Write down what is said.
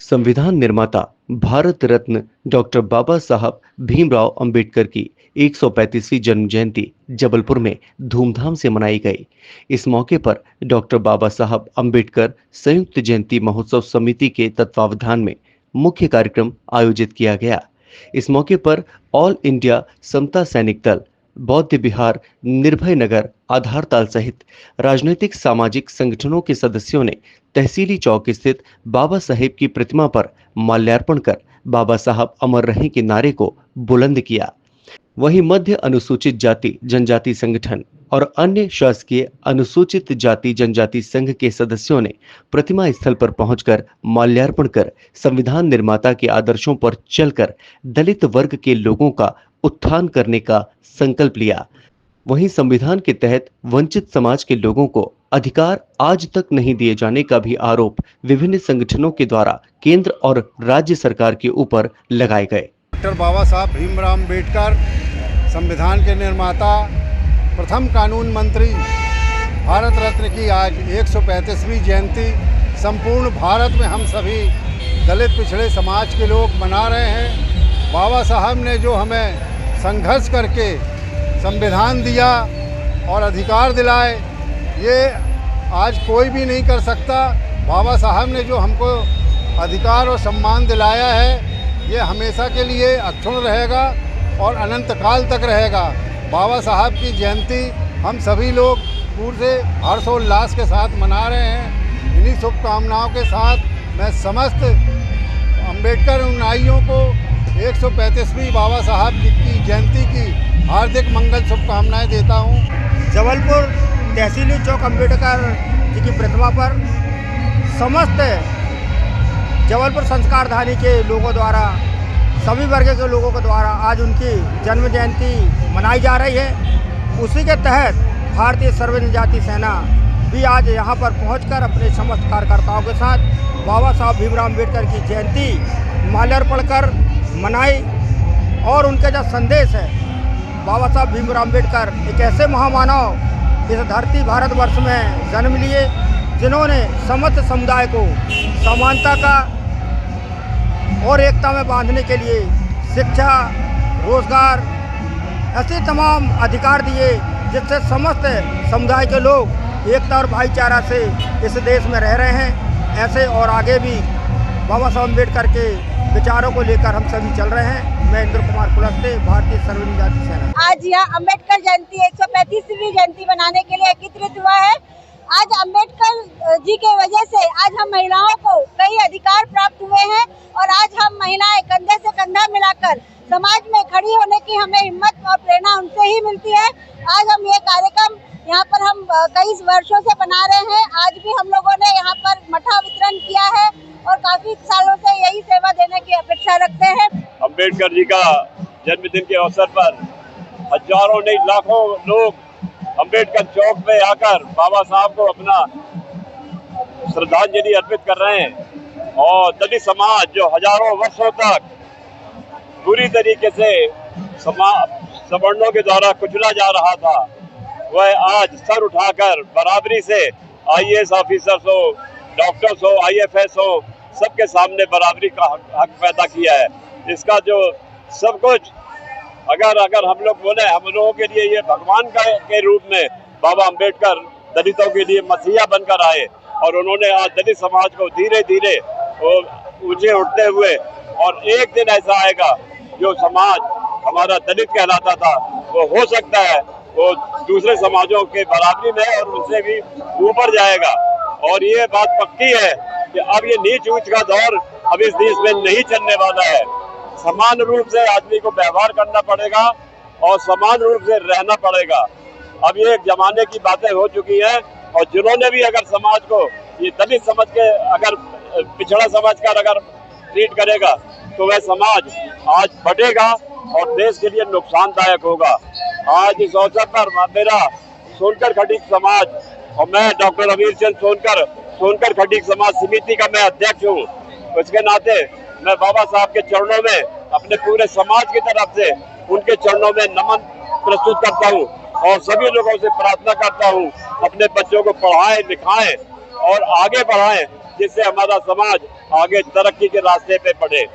संविधान निर्माता भारत रत्न डॉक्टर बाबा साहब भीमराव अंबेडकर की 135वीं जन्म जयंती जबलपुर में धूमधाम से मनाई गई। इस मौके पर डॉक्टर बाबा साहब अंबेडकर संयुक्त जयंती महोत्सव समिति के तत्वावधान में मुख्य कार्यक्रम आयोजित किया गया। इस मौके पर ऑल इंडिया समता सैनिक दल, बौद्ध विहार, निर्भय नगर, आधारताल सहित राजनीतिक सामाजिक संगठनों के सदस्यों ने तहसीली चौक स्थित बाबा साहेब की प्रतिमा पर माल्यार्पण कर बाबा साहब अमर रहें के नारे को बुलंद किया। वहीं मध्य अनुसूचित जाति जनजाति संगठन और अन्य शासकीय अनुसूचित जाति जनजाति संघ के सदस्यों ने प्रतिमा स्थल पर पहुंचकर माल्यार्पण कर संविधान निर्माता के आदर्शों पर चलकर दलित वर्ग के लोगों का उत्थान करने का संकल्प लिया। वहीं संविधान के तहत वंचित समाज के लोगों को अधिकार आज तक नहीं दिए जाने का भी आरोप विभिन्न संगठनों के द्वारा केंद्र और राज्य सरकार के ऊपर लगाए गए। डॉक्टर बाबा साहब भीमराव अम्बेडकर संविधान के निर्माता, प्रथम कानून मंत्री, भारत रत्न की आज 135वीं जयंती संपूर्ण भारत में हम सभी दलित पिछड़े समाज के लोग मना रहे हैं। बाबा साहब ने जो हमें संघर्ष करके संविधान दिया और अधिकार दिलाए, ये आज कोई भी नहीं कर सकता। बाबा साहब ने जो हमको अधिकार और सम्मान दिलाया है, ये हमेशा के लिए अक्षुण्ण रहेगा और अनंत काल तक रहेगा। बाबा साहब की जयंती हम सभी लोग पूरे हर्षोल्लास के साथ मना रहे हैं। इन्हीं शुभकामनाओं के साथ मैं समस्त अम्बेडकर अनुयायियों को 135वीं बाबा साहब जी की जयंती की हार्दिक मंगल शुभकामनाएं देता हूं। जबलपुर तहसीली चौक अम्बेडकर जी की प्रतिमा पर समस्त जबलपुर संस्कारधानी के लोगों द्वारा, सभी वर्ग के लोगों के द्वारा आज उनकी जन्म जयंती मनाई जा रही है। उसी के तहत भारतीय सर्व जनजाति सेना भी आज यहां पर पहुंचकर अपने समस्त कार्यकर्ताओं के साथ बाबा साहब भीमराव अम्बेडकर की जयंती माल्यार्पण कर मनाई। और उनका जो संदेश है, बाबा साहब भीमराव अम्बेडकर एक ऐसे महामानव इस धरती भारतवर्ष में जन्म लिए जिन्होंने समस्त समुदाय को समानता का और एकता में बांधने के लिए शिक्षा, रोजगार, ऐसे तमाम अधिकार दिए जिससे समस्त समुदाय के लोग एकता और भाईचारा से इस देश में रह रहे हैं। ऐसे और आगे भी बाबा साहब अम्बेडकर के विचारों को लेकर हम सभी चल रहे हैं। मैं इंद्र कुमार कुलस्ते, भारतीय सर्व जनजाति सेना। आज यह अम्बेडकर जयंती 135वीं जयंती मनाने के लिए एकत्रित हुआ है। आज अम्बेडकर जी के वजह से आज हम महिलाओं को कई अधिकार प्राप्त हुए हैं और आज हम महिलाएं कंधे से कंधा मिलाकर समाज में खड़ी होने की हमें हिम्मत और प्रेरणा उनसे ही मिलती है। आज हम ये कार्यक्रम यहाँ पर हम कई वर्षों से बना रहे हैं। आज भी हम लोगों ने यहाँ पर मठा वितरण किया है और काफी सालों से यही सेवा देने की अपेक्षा रखते हैं। अम्बेडकर जी का जन्मदिन के अवसर पर हजारों नहीं लाखों लोग अम्बेडकर चौक में आकर बाबा साहब को अपना श्रद्धांजलि अर्पित कर रहे हैं। और दलित समाज जो हजारों वर्षों तक बुरी तरीके से सवर्णों के द्वारा कुचला जा रहा था, वह आज सर उठाकर बराबरी से आईएएस ऑफिसर्स हो, डॉक्टर्स हो, आईएफएस हो, सबके सामने बराबरी का हक पैदा किया है। इसका जो सब कुछ अगर हम लोग बोले, हम लोगों के लिए ये भगवान के रूप में बाबा अम्बेडकर दलितों के लिए मसीहा बनकर आए और उन्होंने आज दलित समाज को धीरे धीरे ऊंचे उठते हुए, और एक दिन ऐसा आएगा जो समाज हमारा दलित कहलाता था वो हो सकता है वो दूसरे समाजों के बराबरी में और उनसे भी ऊपर जाएगा। और ये बात पक्की है कि अब ये नीच ऊंच का दौर अब इस देश में नहीं चलने वाला है। समान रूप से आदमी को व्यवहार करना पड़ेगा और समान रूप से रहना पड़ेगा। अब ये जमाने की बातें हो चुकी हैं और जिन्होंने भी अगर समाज को ये दलित समझ के अगर पिछड़ा समझकर अगर ट्रीट करेगा तो वह समाज आज बढ़ेगा और देश के लिए नुकसानदायक होगा। आज इस अवसर पर मेरा सोनकर खटीक समाज और मैं डॉक्टर अमीर चंद सोनकर खटीक समाज समिति का मैं अध्यक्ष हूँ। उसके नाते मैं बाबा साहब के चरणों में अपने पूरे समाज की तरफ से उनके चरणों में नमन प्रस्तुत करता हूँ और सभी लोगों से प्रार्थना करता हूँ अपने बच्चों को पढ़ाएं लिखाएं और आगे बढ़ाएं जिससे हमारा समाज आगे तरक्की के रास्ते पे बढ़े।